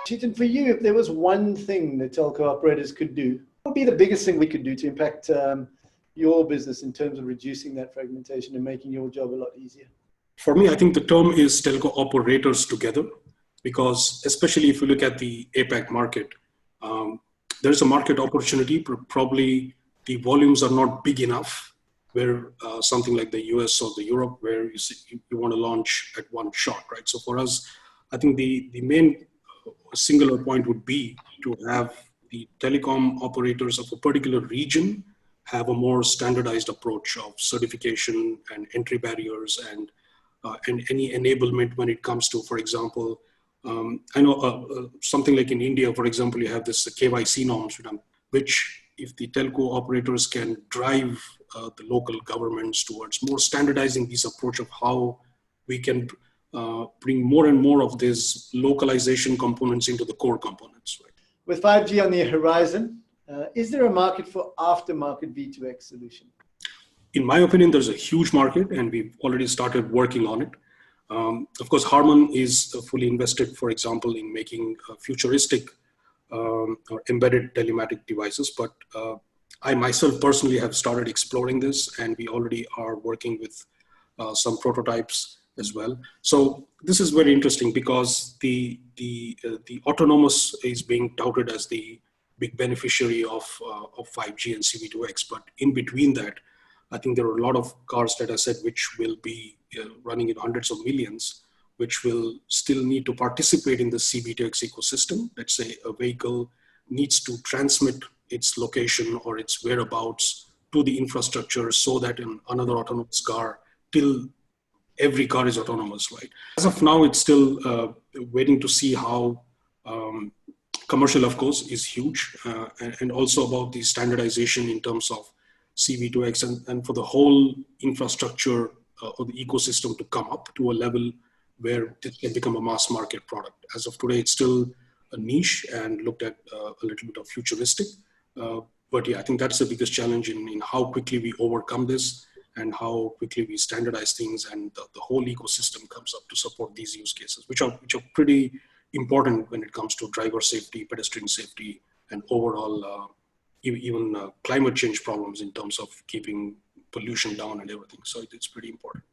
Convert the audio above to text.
Chetan, for you, if there was one thing that telco operators could do, what would be the biggest thing we could do to impact your business in terms of reducing that fragmentation and making your job a lot easier? For me, I think the term is telco operators together, because especially if you look at the APAC market, there's a market opportunity, probably the volumes are not big enough where something like the US or the Europe, where you want to launch at one shot, right? So for us, I think the main singular point would be to have the telecom operators of a particular region have a more standardized approach of certification and entry barriers and any enablement when it comes to, for example, I know something like in India, for example, you have this KYC norms, which if the telco operators can drive the local governments towards more standardizing this approach of how we can bring more and more of these localization components into the core components. Right? With 5G on the horizon, is there a market for aftermarket V2X solution? In my opinion, there's a huge market and we've already started working on it. Of course, Harman is fully invested, for example, in making futuristic or embedded telematic devices. But I myself personally have started exploring this, and we already are working with some prototypes as well. So this is very interesting because the autonomous is being touted as the big beneficiary of 5G and CV2X. But in between that, I think there are a lot of cars that I said which will be running in hundreds of millions, which will still need to participate in the CV2X ecosystem. Let's say a vehicle needs to transmit its location or its whereabouts to the infrastructure so that in another autonomous car, till every car is autonomous, right? As of now, it's still waiting to see how commercial, of course, is huge, and also about the standardization in terms of CV2X and for the whole infrastructure or the ecosystem to come up to a level where it can become a mass market product. As of today, it's still a niche and looked at a little bit of futuristic. But yeah, I think that's the biggest challenge in how quickly we overcome this and how quickly we standardize things and the whole ecosystem comes up to support these use cases, which are pretty important when it comes to driver safety, pedestrian safety, and overall even climate change problems in terms of keeping pollution down and everything. So it's pretty important.